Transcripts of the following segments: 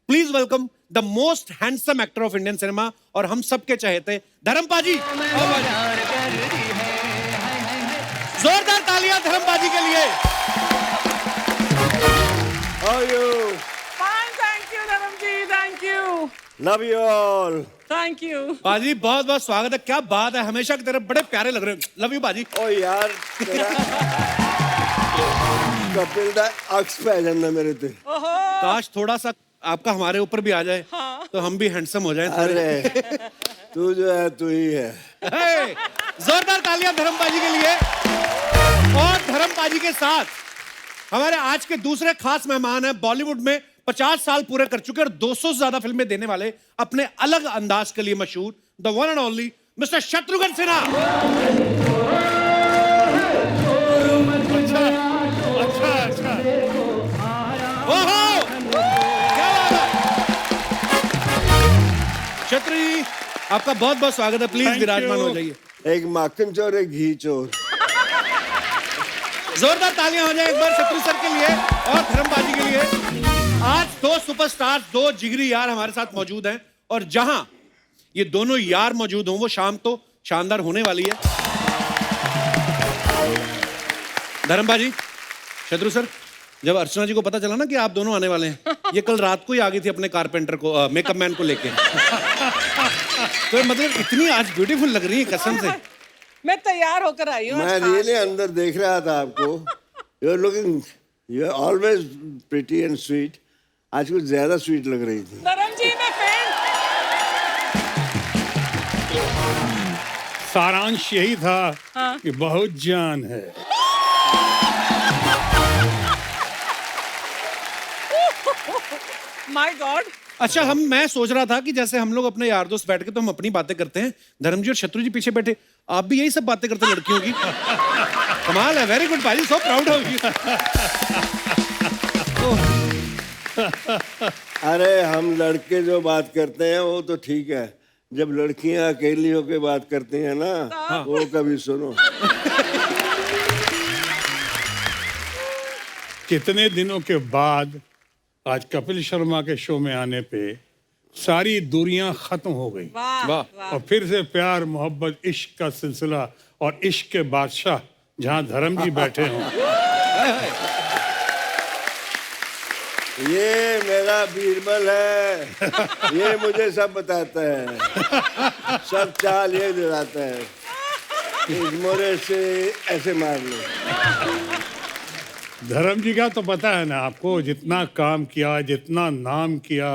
Please welcome the most handsome actor of Indian cinema और हम सबके चहेते धर्मपा जी। जोरदार तालियां धर्मपा जी के लिए। How are you? Fine, thank you, Dharamji. Thank you. Love you all. Thank you. पाजी बहुत बहुत स्वागत है। क्या बात है, हमेशा की तरह बड़े प्यारे लग रहे हो। लव यू पाजी। ओ यार तेरा कपिल दा अक्स पे जाना मेरे ते। काश थोड़ा सा आपका हमारे ऊपर भी आ जाए तो हम भी हैंडसम हो जाएं। अरे तू जो है तू ही है। जोरदार तालियां धर्मपा जी के लिए। और धर्मपा जी के साथ हमारे आज के दूसरे खास मेहमान हैं, बॉलीवुड में 50 साल पूरे कर चुके और 200 से ज्यादा फिल्में देने वाले, अपने अलग अंदाज के लिए मशहूर, the one and only mister Shatrughan Sinha. अच्छा। ओहो, क्या बात है। शत्रु जी आपका बहुत बहुत स्वागत है। प्लीज विराजमान हो जाइए। एक माखन चोर एक घी चोर। जोरदार तालियां हो जाए एक बार शत्रु सर के लिए और धर्मपा जी के लिए। आज दो सुपरस्टार, दो जिगरी यार हमारे साथ मौजूद हैं और जहां ये दोनों यार मौजूद हों वो शाम तो शानदार होने वाली है। धर्मपा जी, शत्रु सर, जब अर्चना जी को पता चला ना कि आप दोनों आने वाले हैं, ये कल रात को ही आ गई थी अपने कारपेंटर को, मेकअप मैन को लेके। तो मतलब इतनी आज ब्यूटीफुल लग रही है कसम से। मैं तैयार होकर आई हूँ। मैं रियली अंदर देख रहा था आपको। You are looking, you are always pretty and sweet. आज कुछ ज्यादा स्वीट लग रही थी। धर्म जी मैं फैन। सारांश यही था कि बहुत जान है। My God. अच्छा, मैं सोच रहा था कि जैसे हम लोग अपने यार दोस्त बैठ के तो हम अपनी बातें करते हैं, धर्म जी और शत्रु जी पीछे बैठे, आप भी यही सब बातें करते हैं लड़कियों की। कमाल है, वेरी गुड भाई, सो प्राउड ऑफ यू। अरे हम लड़के जो बात करते हैं वो तो ठीक है, जब लड़कियां अकेली होकर बात करती हैं ना, वो कभी सुनो। कितने दिनों के बाद आज कपिल शर्मा के शो में आने पे सारी दूरियां खत्म हो गई। वाह। और फिर से प्यार मोहब्बत इश्क का सिलसिला और इश्क के बादशाह जहां धर्म जी बैठे हों। ये मेरा बीरबल है, ये मुझे सब बताता है, सब चाल ये दिलाता है। इस मोरे से ऐसे मार लो। धर्म जी का तो पता है ना आपको, जितना काम किया, जितना नाम किया,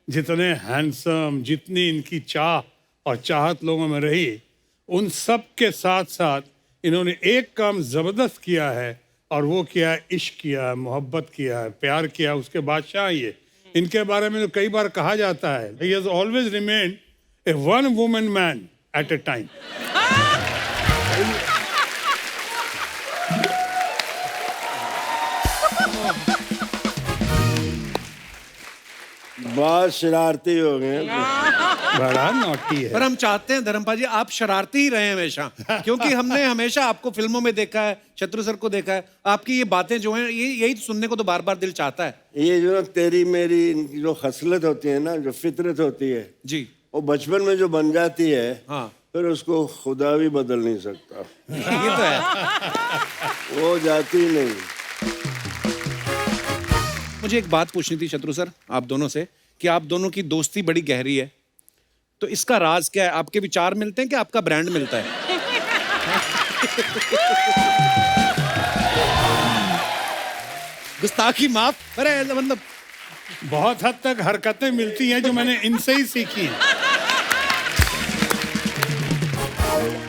जितने हैंडसम, जितनी इनकी चाह और चाहत लोगों में रही, उन सब के साथ साथ इन्होंने एक काम जबरदस्त किया है और वो किया है, इश्क किया है, मोहब्बत किया है, प्यार किया है, उसके बादशाह ये। इनके बारे में तो कई बार कहा जाता है, he has always remained a one woman man at a time। बहुत शरारती हो गए। बड़ा नॉटी है। पर हम चाहते हैं धर्मपा जी आप शरारती ही रहे हमेशा, क्योंकि हमने हमेशा आपको फिल्मों में देखा है, शत्रु सर को देखा है, आपकी ये बातें जो हैं यही सुनने को तो बार बार दिल चाहता है। ये जो तेरी मेरी इनकी जो खसलत होती है ना, जो फितरत होती है जी, वो बचपन में जो बन जाती है, हाँ, फिर उसको खुदा भी बदल नहीं सकता। ये तो है। वो जाती नहीं। मुझे एक बात पूछनी थी शत्रु सर आप दोनों से, कि आप दोनों की दोस्ती बड़ी गहरी है, तो इसका राज क्या है? आपके विचार मिलते हैं कि आपका ब्रांड मिलता है? गुस्ताखी माफ। अरे मतलब बहुत हद तक हरकतें मिलती हैं जो मैंने इनसे ही सीखी हैं।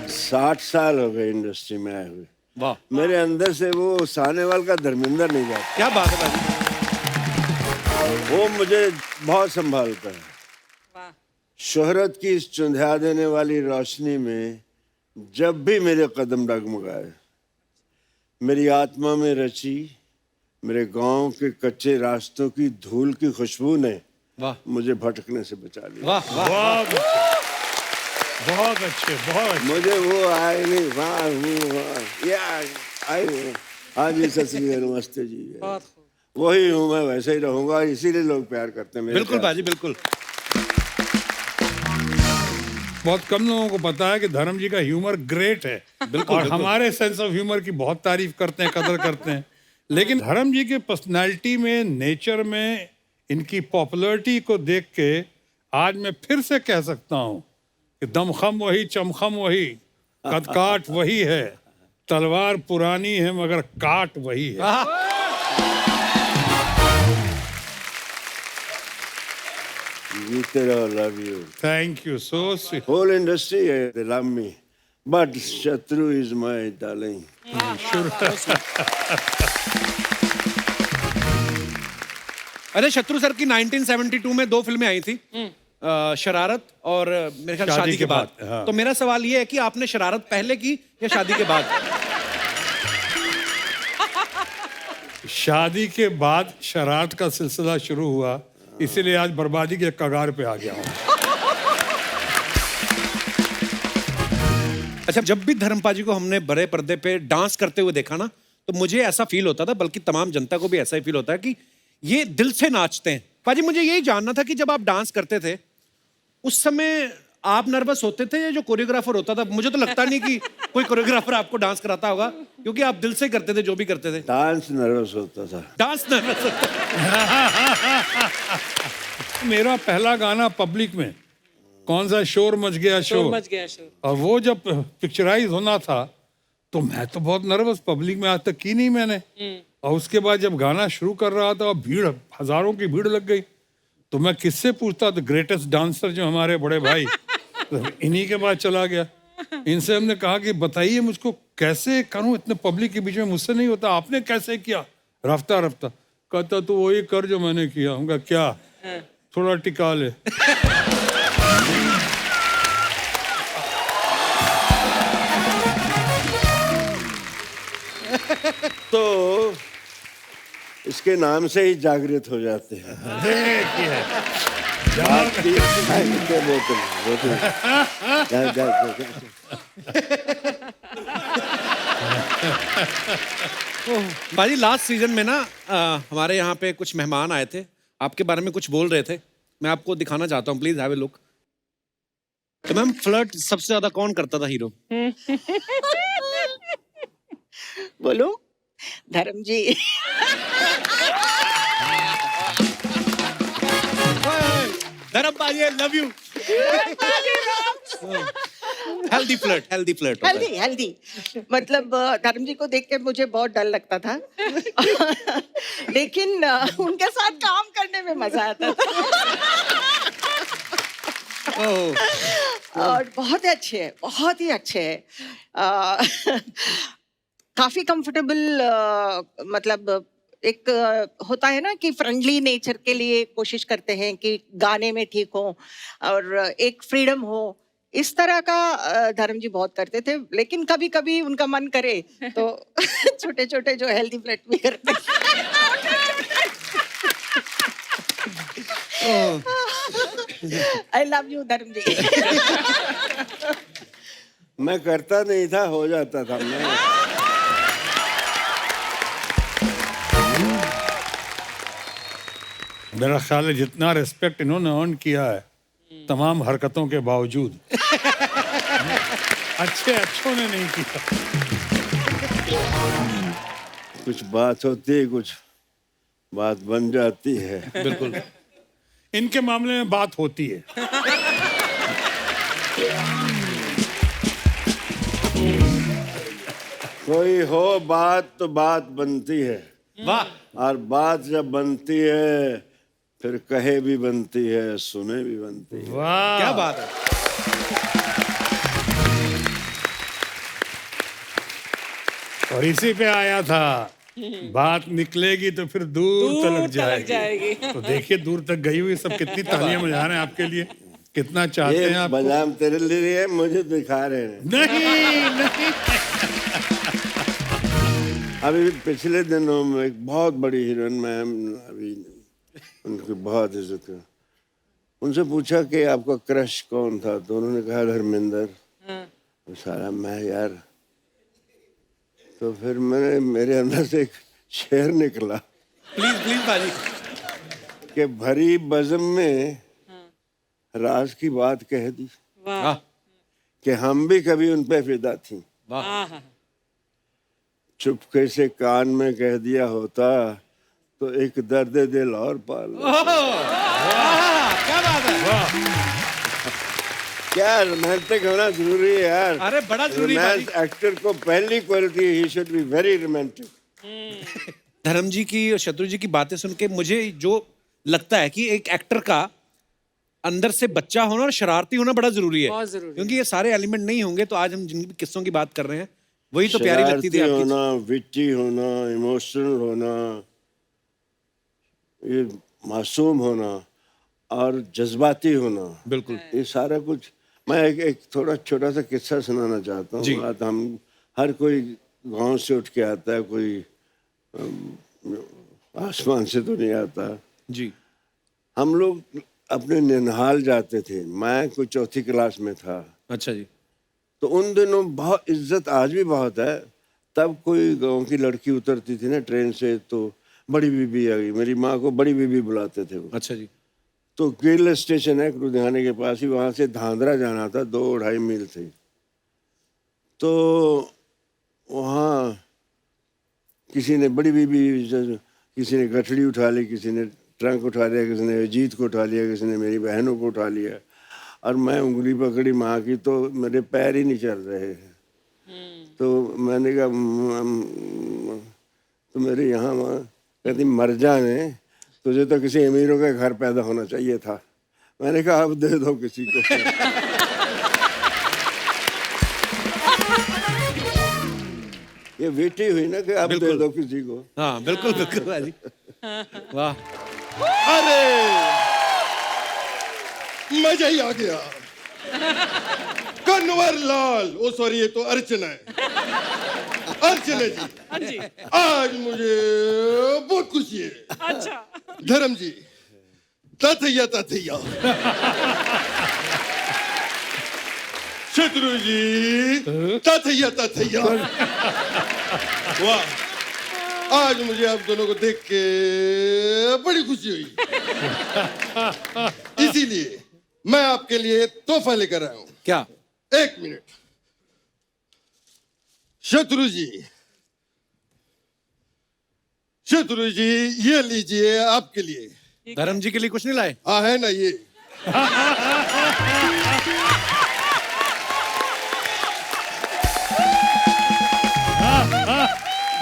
60 साल हो गए इंडस्ट्री में आए हुए। वाह, मेरे अंदर से वो सानेवाल का धर्मेंद्र नहीं जाता। क्या बात है भाई। वो मुझे बहुत संभालता है। वाह। शोहरत की इस चुंधिया देने वाली रोशनी में जब भी मेरे कदम डगमगाए, मेरी आत्मा में रची मेरे गांव के कच्चे रास्तों की धूल की खुशबू ने वाह, मुझे भटकने से बचा लिया। वाह वाह, बहुत अच्छे, बहुत अच्छे, बहुत अच्छे। मुझे वो आए नहीं, वहाँ हूँ, वहाँ आई हूँ। हाँ जी, सत श्री अकाल, नमस्ते जी। वही हूँ मैं, वैसे ही रहूंगा, इसीलिए लोग प्यार करते हैं मेरे बिल्कुल प्यार बाजी, बिल्कुल। बहुत कम लोगों को पता है कि धर्म जी का ह्यूमर ग्रेट है। बिल्कुल, और बिल्कुल। हमारे सेंस ऑफ ह्यूमर की बहुत तारीफ करते हैं, कदर करते हैं। लेकिन धर्म जी के पर्सनालिटी में, नेचर में, इनकी पॉपुलैरिटी को देख के आज मैं फिर से कह सकता हूँ कि दमखम वही, चमखम वही, कदकाठ वही है, तलवार पुरानी है मगर काट वही है। जीते रहो, love you. Thank you, so sweet. Whole industry है, they love me, but Shatru is my darling. अरे शत्रु सर की 1972 में 2 फिल्में आई थी, शरारत और मेरे ख्याल शादी के बाद। हाँ। तो मेरा सवाल ये है कि आपने शरारत पहले की या शादी के बाद? शादी के बाद शरारत का सिलसिला शुरू हुआ, इसीलिए आज बर्बादी के कगार पे आ गया हूँ। अच्छा, जब भी धर्मपा जी को हमने बड़े पर्दे पे डांस करते हुए देखा ना, तो मुझे ऐसा फील होता था, बल्कि तमाम जनता को भी ऐसा ही फील होता है कि ये दिल से नाचते हैं। पाजी, मुझे यही जानना था कि जब आप डांस करते थे उस समय आप नर्वस होते थे या जो कोरियोग्राफर होता था? मुझे तो लगता नहीं कि कोई कोरियोग्राफर आपको डांस कराता होगा, क्योंकि आप दिल से करते थे जो भी करते थे। डांस नर्वस होता था। डांस नर्वस होता। मेरा पहला गाना पब्लिक में कौन सा, शोर मच गया शोर, मच गया शोर। और वो जब पिक्चराइज होना था तो मैं तो बहुत नर्वस, पब्लिक में आज तक की नहीं मैंने। और उसके बाद जब गाना शुरू कर रहा था और भीड़, हजारों की भीड़ लग गई, तो मैं किससे पूछता? द ग्रेटेस्ट डांसर जो हमारे बड़े भाई, तो इन्हीं के बाद चला गया। इनसे हमने कहा कि बताइए मुझको कैसे करूं, इतने पब्लिक के बीच में मुझसे नहीं होता, आपने कैसे किया? रफ्ता रफ्ता कहता तो वही कर जो मैंने किया। हम कहा क्या? थोड़ा टिका ले। तो इसके नाम से ही जागृत हो जाते हैं। देखिए, बोतल बोतल बाजी, लास्ट सीजन में ना हमारे यहाँ पे कुछ मेहमान आए थे, आपके बारे में कुछ बोल रहे थे, मैं आपको दिखाना चाहता हूँ, प्लीज हैव ए लुक। तो मैम, फ्लर्ट सबसे ज्यादा कौन करता था हीरो? बोलो धर्म जी। धर्म बाजी, आई love you. Healthy flirt, healthy flirt. Healthy healthy मतलब धर्म जी को देख के मुझे बहुत डर लगता था। लेकिन उनके साथ काम करने में मजा आता था। और बहुत ही अच्छे हैं, बहुत ही अच्छे हैं। काफी कंफर्टेबल, मतलब एक होता है ना कि फ्रेंडली नेचर के लिए कोशिश करते हैं कि गाने में ठीक हो और एक फ्रीडम हो, इस तरह का धर्म जी बहुत करते थे। लेकिन कभी कभी उनका मन करे तो छोटे छोटे जो हेल्दी फ्लर्ट भी करते। आई लव यू धर्म जी। मैं करता नहीं था, हो जाता था। मैं मेरा ख्याल है जितना रिस्पेक्ट इन्होंने अर्न किया है तमाम हरकतों के बावजूद, अच्छों ने नहीं किया। कुछ बात होती है, कुछ बात बन जाती है। बिल्कुल। इनके मामले में बात होती है। कोई हो बात तो बात बनती है, वाह। और बात जब बनती है फिर कहे भी बनती है, सुने भी बनती है। वाह, क्या बात है। और इसी पे आया था, बात निकलेगी तो फिर दूर तलक जाएगी। तो देखिए दूर तक गई हुई, सब कितनी तालियां बजा रहे हैं आपके लिए, कितना चाहते हैं ये आप। बदाम तेरे लिए है, मुझे दिखा रहे हैं। नहीं। अभी पिछले दिनों में एक बहुत बड़ी हीरोइन, मैम, अभी उनकी बहुत इज्जत कर, उनसे पूछा कि आपका क्रश कौन था, तो उन्होंने कहा धर्मेंद्र। सारा मैं यार, तो फिर मेरे अंदर से एक शेर निकला। प्लीज प्लीज बाजी। कि भरी बज़म में राज की बात कह दी वाह कि हम भी कभी उन पे फिदा थी। वाह। चुपके से कान में कह दिया होता तो एक दर्द दिल और पाल। क्या बात है। क्या रोमांटिक होना जरूरी है यार। अरे बड़ा जरूरी है रोमांस एक्टर को पहली quality he should be very romantic. धर्म जी की और शत्रु जी की बातें सुन के मुझे जो लगता है कि एक एक्टर का अंदर से बच्चा होना और शरारती होना बड़ा जरूरी है। बहुत जरूरी है। क्योंकि ये सारे एलिमेंट नहीं होंगे तो आज हम जिन भी किस्सों की बात कर रहे हैं वही तो प्यारी लगती थी शरारती आपकी। होना, विट्टी होना, इमोशनल होना, ये मासूम होना और जज्बाती होना, बिल्कुल। ये सारा कुछ। मैं एक थोड़ा छोटा सा किस्सा सुनाना चाहता जी। हूँ। बात हम हर कोई गांव से उठ के आता है, कोई आसमान से तो नहीं आता। जी हम लोग अपने ननिहाल जाते थे, मैं कोई चौथी क्लास में था। अच्छा जी। तो उन दिनों बहुत इज्जत, आज भी बहुत है। तब कोई गांव की लड़की उतरती थी ना ट्रेन से तो बड़ी बीबी आ गई। मेरी माँ को बड़ी बीबी बुलाते थे वो। अच्छा जी। तो गिल स्टेशन है लुधियाने के पास ही, वहाँ से धांधरा जाना था, 2-2.5 मील थे। तो वहाँ किसी ने बड़ी बीबी, किसी ने गठड़ी उठा ली, किसी ने ट्रंक उठा लिया, किसी ने अजीत को उठा लिया, किसी ने मेरी बहनों को उठा लिया। और मैं उंगली पकड़ी माँ की तो मेरे पैर ही नहीं चल रहे। तो मैंने कहा तो मेरे यहाँ माँ कहती मर जाने, तुझे तो किसी अमीरों के घर पैदा होना चाहिए था। मैंने कहा अब दे दो किसी को। ये बेटी हुई ना कि अब दे बिल्कुल। दो किसी को। हाँ बिल्कुल बिल्कुल बाजी। वाह। अरे मजा ही आ गया। कन्वर लाल, ओ सॉरी ये तो अर्चना है। अर्चना जी, हाँ जी। आज मुझे बहुत खुशी है। अच्छा। धर्म जी, ताथैया ताथैया। शत्रु जी, ताथैया ताथैया। वाह, आज मुझे आप दोनों को देख के बड़ी खुशी हुई। इसीलिए मैं आपके लिए तोहफा लेकर आया हूं। क्या? 1 मिनट। शत्रु जी, शत्रु जी, ये लीजिए आपके लिए। धर्म जी के लिए कुछ नहीं लाए? हाँ है ना ये।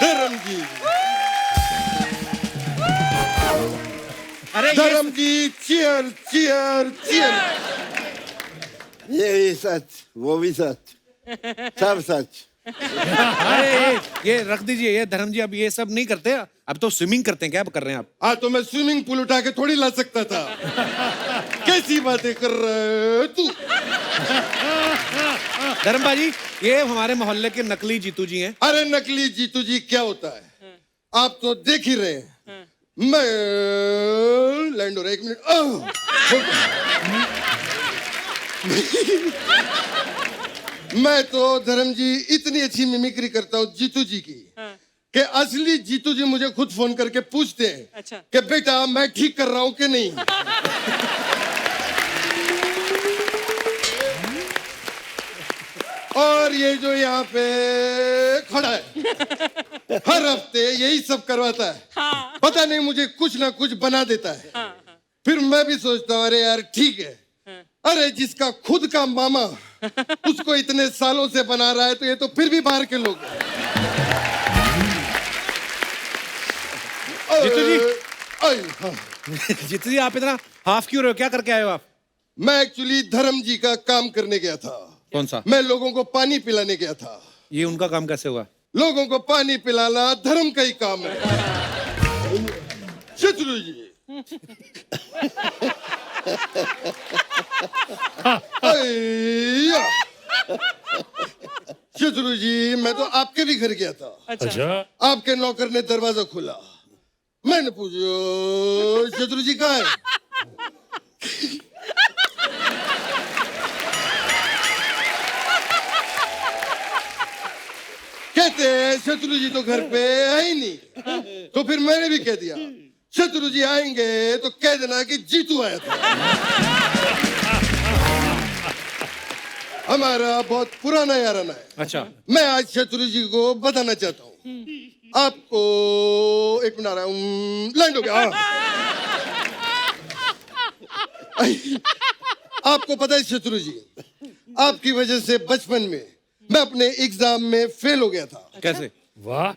धर्म जी, अरे ये धर्म जी, चीयर चीयर चीयर। ये भी सच, वो भी सच, सब सच। अरे ये रख दीजिए। ये धर्म जी अब ये सब नहीं करते, अब तो स्विमिंग करते हैं। क्या कर रहे हैं आप? आज तो मैं स्विमिंग पूल उठा के थोड़ी ला सकता था। कैसी बातें कर रहे हो तू? धर्म बाजी, ये हमारे मोहल्ले के नकली जीतू जी हैं। अरे नकली जीतू जी क्या होता है आप तो देख ही रहे हैं। मैं लैंड हो रहा है, 1 मिनट। मैं तो धर्म जी इतनी अच्छी मिमिक्री करता हूँ जीतू जी की कि असली जीतू जी मुझे खुद फोन करके पूछते हैं अच्छा। कि बेटा मैं ठीक कर रहा हूँ कि नहीं। और ये जो यहाँ पे खड़ा है हर हफ्ते यही सब करवाता है। पता नहीं मुझे कुछ ना कुछ बना देता है। फिर मैं भी सोचता हूँ अरे यार ठीक है। अरे जिसका खुद का मामा उसको इतने सालों से बना रहा है तो ये तो फिर भी बाहर के लोग हैं। जीतू जी। हाँ। जीतू जी आप इतना हाफ क्यों रहे हो? क्या करके आए हो आप? मैं एक्चुअली धर्म जी का काम करने गया था। कौन सा? मैं लोगों को पानी पिलाने गया था। ये उनका काम कैसे हुआ? लोगों को पानी पिलाना धर्म का ही काम है। शत्रु जी, अय्या। शत्रु जी, मैं तो आपके भी घर गया था। अच्छा। आपके नौकर ने दरवाजा खोला। मैंने पूछा शत्रु जी कहाँ है? कहते हैं शत्रु जी तो घर पे है ही नहीं। तो फिर मैंने भी कह दिया शत्रु जी आएंगे तो कह देना कि जीतू आया था। हमारा बहुत पुराना याराना है। अच्छा, मैं आज शत्रु जी को बताना चाहता हूँ। आपको एक मिनट आ रहा हूँ, लैंड हो गया। आपको पता है शत्रु जी, आपकी वजह से बचपन में मैं अपने एग्जाम में फेल हो गया था। कैसे? वाह,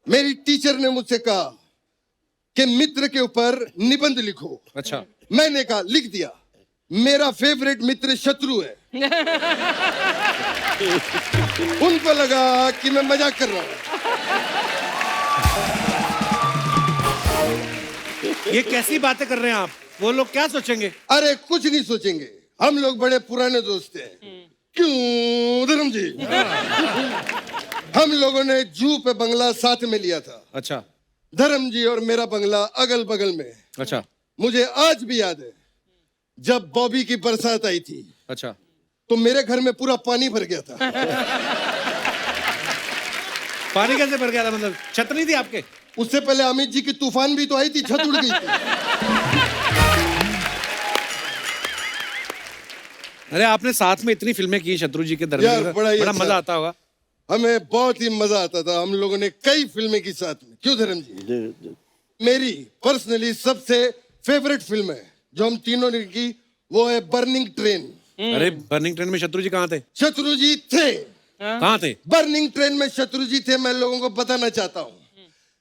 मेरी टीचर ने मुझसे कहा कि मित्र के ऊपर निबंध लिखो। अच्छा, मैंने कहा लिख दिया। मेरा फेवरेट मित्र शत्रु है। उनको लगा कि मैं मजाक कर रहा हूं। ये कैसी बातें कर रहे हैं आप? वो लोग क्या सोचेंगे? अरे कुछ नहीं सोचेंगे, हम लोग बड़े पुराने दोस्त हैं। क्यों धर्म जी? हम लोगों ने जू पे बंगला साथ में लिया था। अच्छा, धर्म जी और मेरा बंगला अगल बगल में। अच्छा, मुझे आज भी याद है जब बॉबी की बरसात आई थी अच्छा। तो मेरे घर में पूरा पानी भर गया था। पानी कैसे भर गया था? मतलब छत नहीं थी आपके? उससे पहले अमित जी की तूफान भी तो आई थी, छत उड़ गई थी। अरे आपने साथ में इतनी फिल्में की शत्रु जी के यार, दरमियान, बड़ा ही बड़ा अच्छा। मजा आता होगा। हमें बहुत ही मजा आता था। हम लोगों ने कई फिल्में की साथ में। क्यों धर्म जी? मेरी पर्सनली सबसे फेवरेट फिल्म है जो हम तीनों ने की, वो है बर्निंग ट्रेन। अरे बर्निंग ट्रेन में शत्रु जी कहाँ थे? शत्रु जी थे। कहाँ थे? बर्निंग ट्रेन में शत्रु जी थे, मैं लोगों को बताना चाहता हूँ।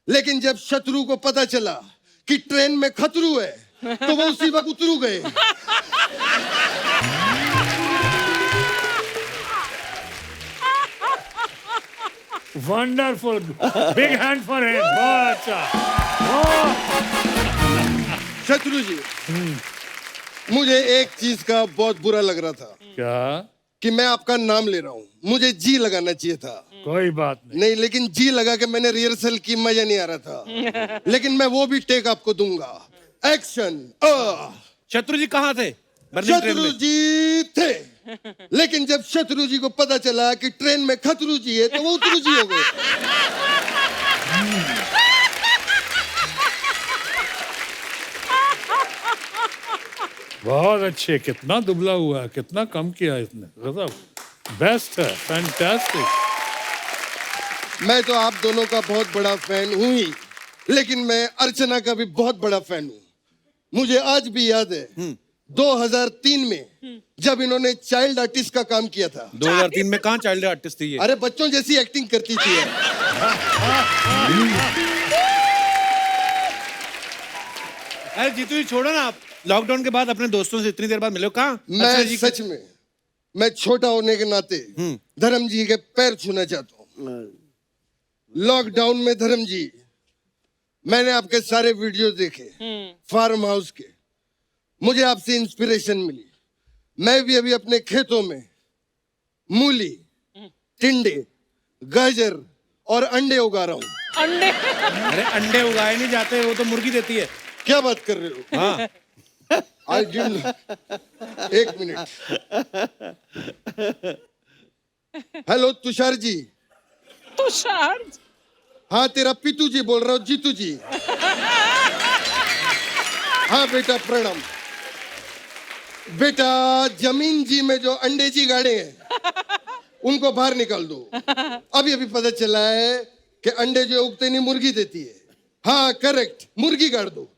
लेकिन जब शत्रु को पता चला कि ट्रेन में खतरू है तो वो उसी वक्त उतरू गए। Wonderful, big hand for him. बहुत अच्छा। शत्रु जी, मुझे एक चीज का बहुत बुरा लग रहा था क्या? कि मैं आपका नाम ले रहा हूँ, मुझे जी लगाना चाहिए था। कोई बात नहीं। नहीं, लेकिन जी लगा के मैंने रिहर्सल की, मजा नहीं आ रहा था। लेकिन मैं वो भी टेक आपको दूंगा। एक्शन। शत्रु जी कहाँ थे बर्निंग ट्रेन शत्रु में? जी थे, लेकिन जब शत्रु जी को पता चला कि ट्रेन में खतरू जी है तो वो उतरू जी हो गए। बहुत अच्छे। कितना दुबला हुआ है, कितना कम किया इसने। गजब, बेस्ट है, फैंटास्टिक। मैं तो आप दोनों का बहुत बड़ा फैन हूं ही, लेकिन मैं अर्चना का भी बहुत बड़ा फैन हूं। मुझे आज भी याद है 2003 में जब इन्होंने चाइल्ड आर्टिस्ट का काम किया था। 2003 में कहाँ चाइल्ड आर्टिस्ट थी ये? अरे बच्चों जैसी एक्टिंग करती थी। अरे जीतू जी छोड़ो ना, आप लॉकडाउन के बाद अपने दोस्तों से इतनी देर बाद मिले हो, कहाँ? मैं जी सच में, मैं छोटा होने के नाते धर्म जी के पैर छूना चाहता हूँ। लॉकडाउन में धर्म जी, मैंने आपके सारे वीडियो देखे फार्म हाउस के। मुझे आपसे इंस्पिरेशन मिली। मैं भी अभी अपने खेतों में मूली, टिंडे, गाजर और अंडे उगा रहा हूँ। अंडे? अरे अंडे उगाए नहीं जाते, वो तो मुर्गी देती है। क्या बात कर रहे हो? हाँ। आई गिव, एक मिनट। हेलो तुषार जी। तुषार? हाँ, तेरा पीतू जी बोल रहा हूँ, जीतू जी। हाँ बेटा, प्रणाम। बेटा, जमीन जी में जो अंडे जी गाड़े हैं उनको बाहर निकाल दो। अभी अभी पता चला है कि अंडे जो उगते नहीं मुर्गी देती है। हाँ करेक्ट, मुर्गी गाड़ दो।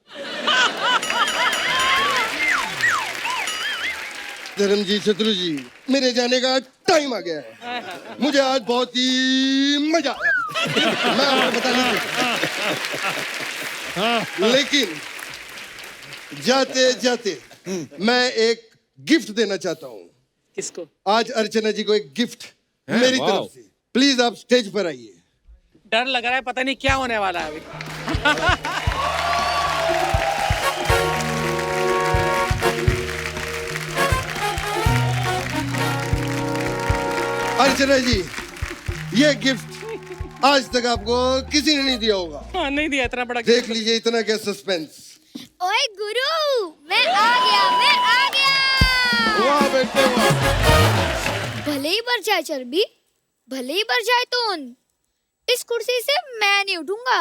धर्म जी, शत्रु जी, मेरे जाने का टाइम आ गया है। मुझे आज बहुत ही मजा आया। मैं आपको बता नहीं सकता। लेकिन जाते जाते मैं एक गिफ्ट देना चाहता हूँ। किसको? आज अर्चना जी को एक गिफ्ट मेरी वाह। तरफ से। प्लीज आप स्टेज पर आइए। डर लग रहा है, पता नहीं क्या होने वाला है अभी। अर्चना जी, ये गिफ्ट आज तक आपको किसी ने नहीं दिया होगा। हाँ, नहीं दिया इतना बड़ा। देख लीजिए, इतना क्या सस्पेंस। ओए गुरु, मैं आ गया। वाह बेटे वाह। भले ही बढ़ जाए चर्बी, भले ही बढ़ जाए तून, इस कुर्सी से मैं नहीं उठूंगा।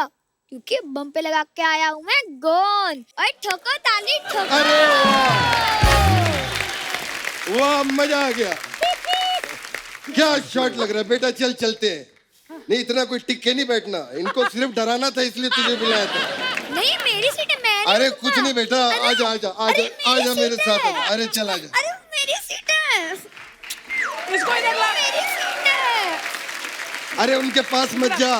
क्योंकि बम पे लगा के आया हूँ मैं गोंद। और ठोको ताली ठोको। अरे वाह, मजा आ गया। क्या शॉट लग रहा है बेटा, चल चलते हैं। नहीं, इतना कोई टिक के नहीं बैठना, इनको सिर्फ डराना था इसलिए तुझे बुलाया था। नहीं मेरी सीट है, मैं अरे नहीं कुछ नहीं बेटा, अरे, आजा आजा अरे, आजा मेरी आजा मेरे सीट साथ है। आजा। अरे चल आजा। अरे मेरी सीट है, इसको इधर ला। मेरी सीट है। अरे उनके पास मत जा,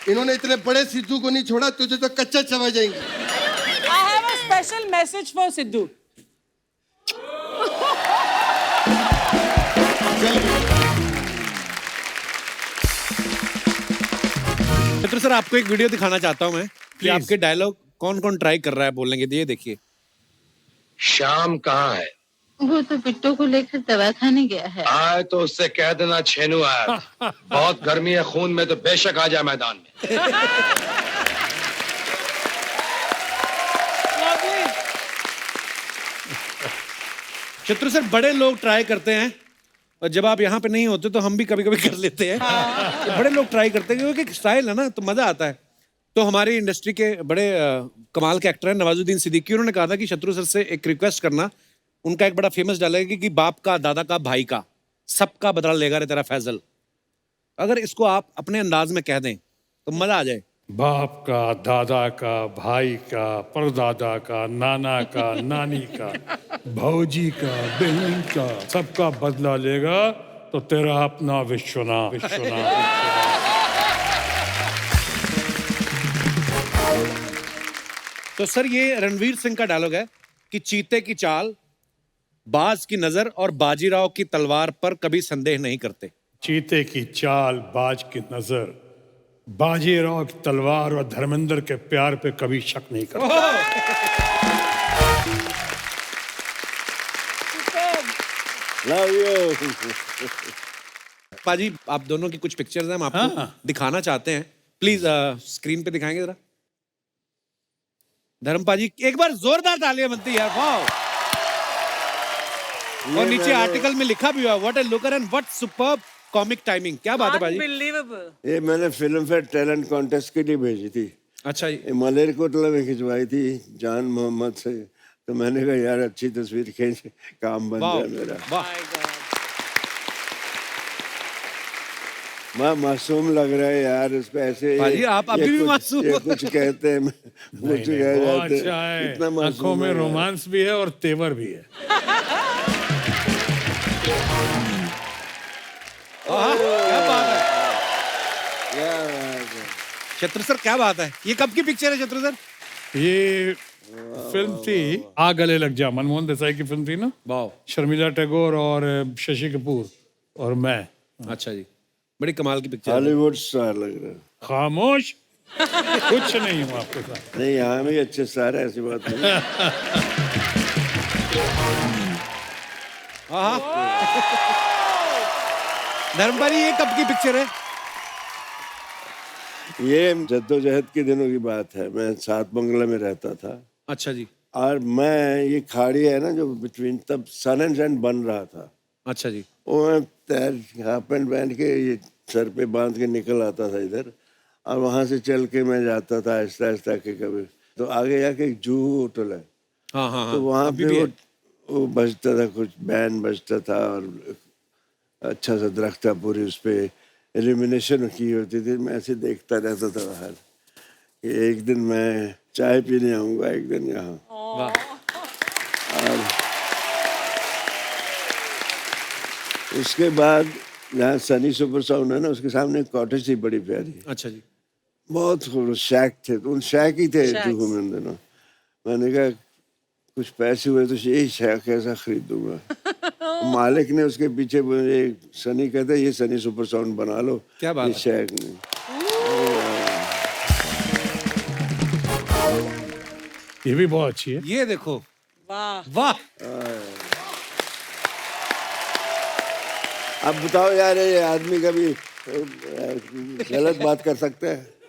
इन्होंने इतने बड़े सिद्धू को नहीं छोड़ा, तुझे तो कच्चा चबा जाएंगे। I have a special message for Sidhu. Mitra sir, आपको एक वीडियो दिखाना चाहता हूं मैं कि Please. आपके डायलॉग कौन कौन ट्राई कर रहा है बोलने के। ये देखिए। श्याम कहाँ है? वो तो बिट्टू को लेकर दवा खाने गया है। आए तो उससे कह देना छेनू आया। बहुत गर्मी है खून में, तो बेशक आ जाए मैदान में। Lovely. शत्रु सर, बड़े लोग ट्राई करते हैं और जब आप यहाँ पे नहीं होते तो हम भी कभी कभी कर लेते हैं। तो बड़े लोग ट्राई करते हैं क्योंकि स्टाइल है ना, तो मजा आता है। तो हमारी इंडस्ट्री के बड़े कमाल के एक्टर हैं नवाजुद्दीन सिद्दीकी, उन्होंने कहा था कि शत्रु सर से एक रिक्वेस्ट करना। उनका एक बड़ा फेमस डायलॉग है कि बाप का, दादा का, भाई का, सबका बदला लेगा रे तेरा फैजल। अगर इसको आप अपने अंदाज में कह दें तो मजा आ जाए। बाप का, दादा का, भाई का, परदादा का, नाना का, नानी का, भौजी का, बहन का, सबका बदला लेगा तो तेरा अपना विश्वनाथ विश्वनाथ। तो सर, ये रणवीर सिंह का डायलॉग है कि चीते की चाल, बाज की नजर और बाजीराव की तलवार पर कभी संदेह नहीं करते। चीते की चाल, बाज की नजर, बाजीराव की तलवार और धर्मेंद्र के प्यार पे कभी शक नहीं करता। Love you. पाजी, आप दोनों की कुछ पिक्चर्स हैं, हम आपको दिखाना चाहते हैं। प्लीज स्क्रीन पे दिखाएंगे जरा। धर्म पाजी, एक बार जोरदार तालियां बनती है यार। वाह। और नीचे आर्टिकल में लिखा भी हुआ, what A looker and what superb comic timing. क्या बात है पाजी? Unbelievable. ये मैंने फिल्म फेयर टैलेंट कॉन्टेस्ट के लिए भेजी थी। अच्छा जी। ये मलेरकोटला में खिंचवाई थी जान मोहम्मद से। तो मैंने कहा यार अच्छी तस्वीर खींच, काम बन वाह जाए मेरा। वाह। मैं मासूम लग रहा है यार, उस पे ऐसे पाजी, आप अभी भी मासूम ये हो। कुछ कहते हैं, कुछ कह बहुत जाते अच्छा हैं। है, इतना आंखों मासूम में है यार। रोमांस भी है और तेवर भी है। क्या बात है क्या बात है। शत्रु सर, क्या बात है। ये कब की पिक्चर है शत्रु सर? ये फिल्म थी आ गले लग जा, मनमोहन देसाई की फिल्म थी ना। वाह। शर्मिला टैगोर और शशि कपूर और मैं। अच्छा जी, बड़ी कमाल की पिक्चर है। हॉलीवुड स्टार लग रहा है। खामोश, कुछ नहीं हूँ आपके साथ। नहीं, यहाँ भी अच्छे स्टार है, ऐसी बात नहीं। धर्म पाजी, ये कब की पिक्चर है? ये जद्दोजहद के दिनों की बात है। मैं सात बंगला में रहता था अच्छा जी। और मैं, ये खाड़ी है ना जो बिटवीन, तब सन एंड सैंड बन रहा था। अच्छा जी। वो मैं हाफ पैंट पहन के ये सर पे बांध के निकल आता था इधर, और वहां से चल के मैं जाता था आहिस्ता आहिस्ता के। कभी तो आगे जाके एक जूहू होटल है, हाँ हाँ हाँ। तो वहाँ अभी पे भी है। वो बजता था, कुछ बैंड बजता था और अच्छा सा दरख्त था, पूरी उस पर एलिमिनेशन की होती थी। मैं ऐसे देखता रहता था बाहर कि एक दिन मैं चाय पीने आऊँगा, एक दिन यहाँ। वाह। और उसके बाद जहाँ सनी सुपर साउंड है ना, उसके सामने एक कॉटेज थी बड़ी प्यारी। अच्छा जी। बहुत खूब शैक थे, तो उन शैक ही थे जुहू में उन दिनों। मैंने कहा कुछ पैसे हुए तो यही शैक ऐसा खरीदूंगा। मालिक ने उसके पीछे मुझे, सनी कहता है ये सनी सुपर साउंड बना लो। क्या बात ये है। शैक नहीं। ये भी बहुत अच्छी है। ये देखो। वाह। वाह। अब बताओ यार, ये आदमी कभी गलत बात कर सकता है?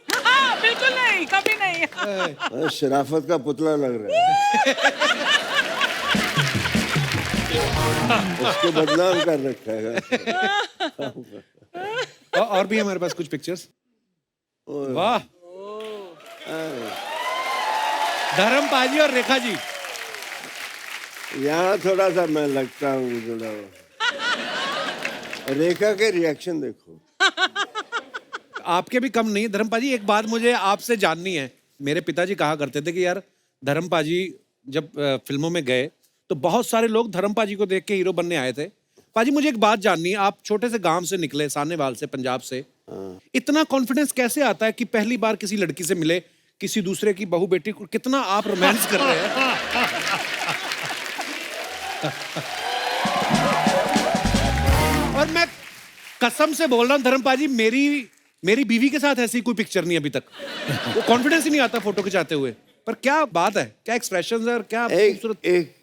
बिल्कुल नहीं, कभी नहीं। शराफत का पुतला लग रहा है। उसको बदनाम कर रखा है। और भी हमारे पास कुछ पिक्चर्स। वाह। धर्म पाजी और रेखा जी। यहाँ थोड़ा सा मैं लगता हूँ थोड़ा। रेखा के रिएक्शन देखो। आपके भी कम नहीं है धर्म पाजी। एक बात मुझे आपसे जाननी है। मेरे पिताजी कहा करते थे कि यार धर्म पाजी जब फिल्मों में गए तो बहुत सारे लोग धर्म पाजी को देख के हीरो बनने आए थे। पाजी मुझे एक बात जाननी है, आप छोटे से गांव से निकले, सानेवाल से, पंजाब से, इतना कॉन्फिडेंस कैसे आता है कि पहली बार किसी लड़की से मिले, किसी दूसरे की बहू बेटी को, कितना आप रोमांस कर रहे हैं? और मैं कसम से बोल रहा हूँ धर्म पाजी, मेरी बीवी के साथ ऐसी कोई पिक्चर नहीं अभी तक। वो कॉन्फिडेंस ही नहीं आता फोटो खिंचाते हुए। पर क्या बात है, क्या एक्सप्रेशंस है और क्या खूबसूरत। एक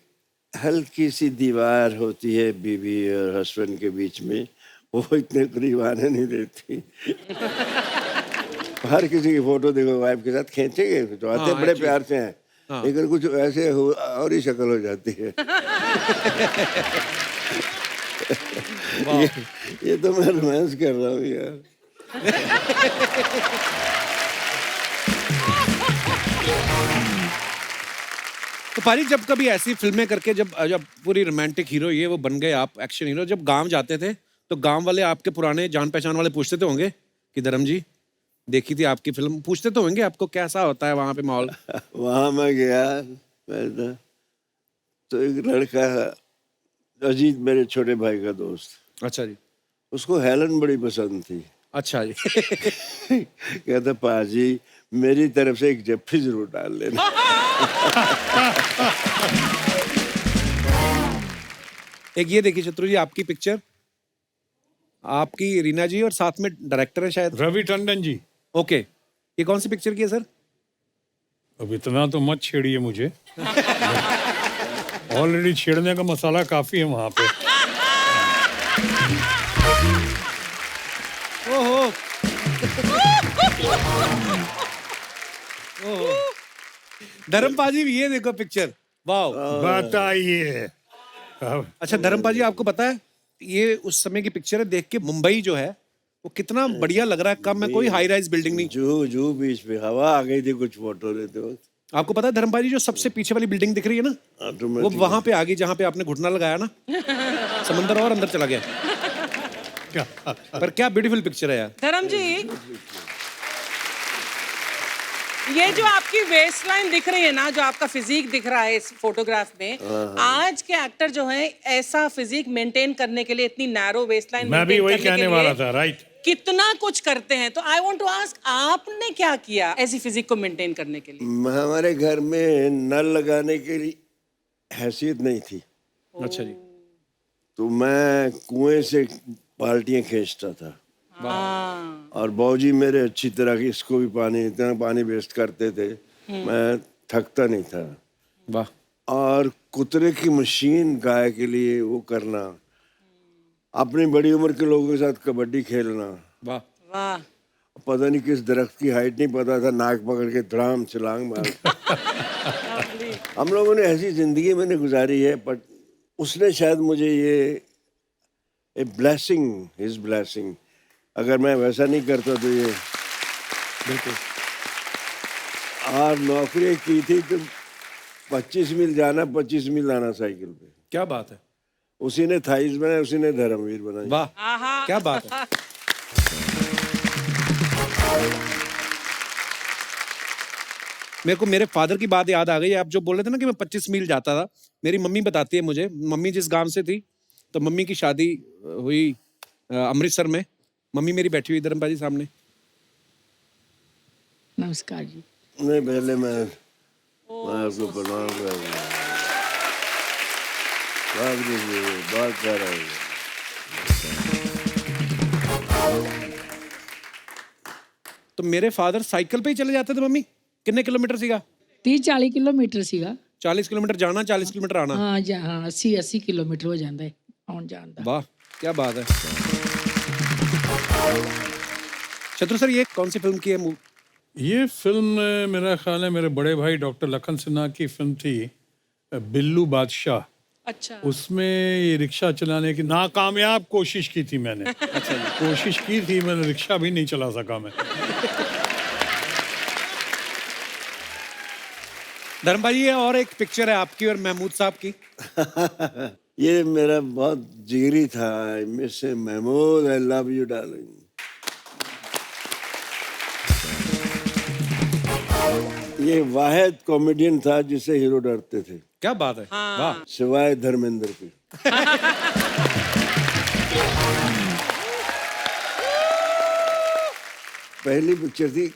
हल्की सी दीवार होती है बीवी और हस्बैंड के बीच में, वो इतने करीब आने नहीं देती। हर किसी की फोटो देखो वाइफ के साथ खींचेंगे तो आते बड़े प्यार से हैं, लेकिन कुछ ऐसे और ही शक्ल हो जाती है। ये तो मैं रोमांस कर रहा हूँ यार। तो पाजी जब कभी ऐसी फिल्में करके जब पूरी रोमांटिक हीरो ये वो बन गए आप, एक्शन हीरो, जब गांव जाते थे तो गांव वाले आपके पुराने जान पहचान वाले पूछते तो होंगे कि धर्म जी देखी थी आपकी फिल्म, पूछते तो होंगे आपको कैसा होता है वहां पे माहौल? वहां मैं गया तो एक लड़का, अजीत मेरे छोटे भाई का दोस्त, अच्छा जी, उसको हेलन बड़ी पसंद थी। अच्छा जी। कहता पाजी मेरी तरफ से एक जफ्फी जरूर डाल लेना। एक ये देखिए शत्रु जी, आपकी पिक्चर, आपकी रीना जी और साथ में डायरेक्टर है शायद रवि टंडन जी। ओके, ये कौन सी पिक्चर की है सर? अब इतना तो मत छेड़िए मुझे। ऑलरेडी छेड़ने का मसाला काफी है वहां पे। ओहो। धर्म पाजी ये देखो पिक्चर, वाह। बताइए। अच्छा धर्म पाजी आपको पता है ये उस समय की पिक्चर है, देख के मुंबई जो है वो कितना बढ़िया लग रहा है, कम में कोई हाई राइज बिल्डिंग नहीं। जू बीच पे हवा आ गई थी कुछ फोटो लेते वक्त। आपको पता है धर्म पाजी जो सबसे पीछे वाली बिल्डिंग दिख रही है ना, वो वहां पे आ गई जहां पे आपने घुटना लगाया ना, समंदर और अंदर चला गया। पर क्या ब्यूटीफुल पिक्चर है यार। धर्म जी, ये जो आपकी वेस्ट लाइन दिख रही है ना, जो आपका फिजिक दिख रहा है इस फोटोग्राफ में, आज के एक्टर जो है ऐसा फिजिक मेंटेन करने के लिए इतनी नैरो वेस्ट लाइन, मैं भी वही कहने वाला था, राइट, कितना कुछ करते हैं। तो आई वांट टू आस्क, आपने क्या किया ऐसी फिजिक को मेंटेन करने के लिए? हमारे घर में नल लगाने के लिए हैसियत नहीं थी। अच्छा जी। तो मैं कुएं से बाल्टियां खींचता था। और बाबूजी मेरे अच्छी तरह की, इसको भी पानी, इतना पानी वेस्ट करते थे, मैं थकता नहीं था। वाह। और कुतरे की मशीन गाय के लिए वो करना, अपनी बड़ी उम्र के लोगों के साथ कबड्डी खेलना। वाह वाह। पता नहीं किस दरख्त की हाइट नहीं पता था, नाक पकड़ के धड़ाम छलांग मार। हम लोगों ने ऐसी जिंदगी मैंने गुजारी है, बट उसने शायद मुझे ये ए ब्लेसिंग, हिज ब्लेसिंग, अगर मैं वैसा नहीं करता तो ये बिल्कुल। और नौकरी की थी तो 25 मील जाना 25 मील आना साइकिल पे। क्या बात है। उसी ने थाइस बनाया, उसी ने धर्मवीर बनाई। वाह क्या बात है। मेरे को मेरे फादर की बात याद आ गई। आप जो बोल रहे थे ना कि मैं 25 मील जाता था, मेरी मम्मी बताती है मुझे, मम्मी जिस गांव से थी, तो मम्मी की शादी हुई अमृतसर में। मम्मी मेरी बैठी हुई धर्म पाजी सामने। नमस्कार जी। नहीं, पहले मैं आपको प्रणाम कर रहा हूँ। बात कर रहा हूँ। तो मेरे फादर साइकिल पे ही चले जाते थे मम्मी? कितने किलोमीटर सीगा? 30-40 किलोमीटर ਸੀਗਾ। 40 किलोमीटर जाना, 40 किलोमीटर आना। हाँ जहाँ 80 किलोमीटर हो जाता है आउन जान दा। वाह क्या बात है। शत्रु सर, ये कौन सी फिल्म की है? ये फिल्म मेरा ख्याल है मेरे बड़े भाई डॉक्टर लखन सिन्हा की फिल्म थी, बिल्लू बादशाह। अच्छा। उसमें ये रिक्शा चलाने की नाकामयाब कोशिश की थी मैंने। अच्छा जी। कोशिश की थी मैंने, रिक्शा भी नहीं चला सका मैं। धर्म भाई ये और एक पिक्चर है आपकी और महमूद साहब की। ये मेरा बहुत जिगरी था, mister Mahmood, I love you darling. ये वाहिद कॉमेडियन था जिसे हीरो डरते थे। क्या बात है, वाह। सिवाय धर्मेंद्र की। पहली पिक्चर थी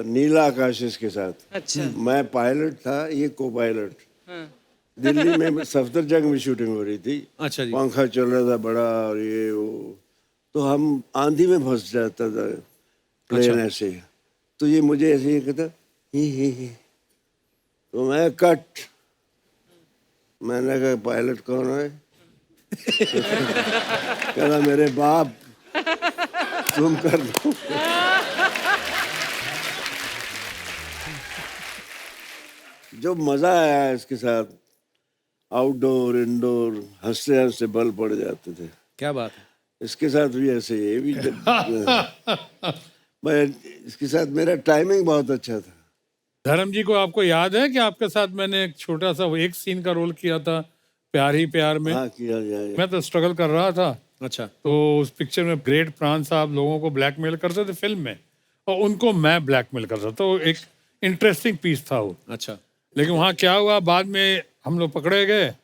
नीला आकाश के साथ। अच्छा। मैं पायलट था, ये को पायलट। दिल्ली में सफदरजंग में शूटिंग हो रही थी। अच्छा जी। पंखा चल रहा था बड़ा और ये वो, तो हम आंधी में फंस जाता था प्लेन ऐसे। तो ये मुझे ऐसे ही कहता ही। तो मैं कट, मैंने कहा पायलट कौन है? कहना मेरे बाप, तुम कर दो। जो मजा आया इसके साथ, आउटडोर इंडोर, हंसते हंसते बल पड़ जाते थे। क्या बात है। इसके साथ भी ऐसे, ये भी मैं इसके साथ मेरा टाइमिंग बहुत अच्छा था। धर्म जी को आपको याद है कि आपके साथ मैंने एक छोटा सा एक सीन का रोल किया था प्यार ही प्यार में? हाँ किया जाए। मैं तो स्ट्रगल कर रहा था। अच्छा। तो उस पिक्चर में ग्रेट प्राण साहब लोगों को ब्लैकमेल करते थे फिल्म में, और उनको मैं ब्लैकमेल करता था। तो एक इंटरेस्टिंग पीस था वो। अच्छा। लेकिन वहाँ क्या हुआ, बाद में हम लोग पकड़े गए,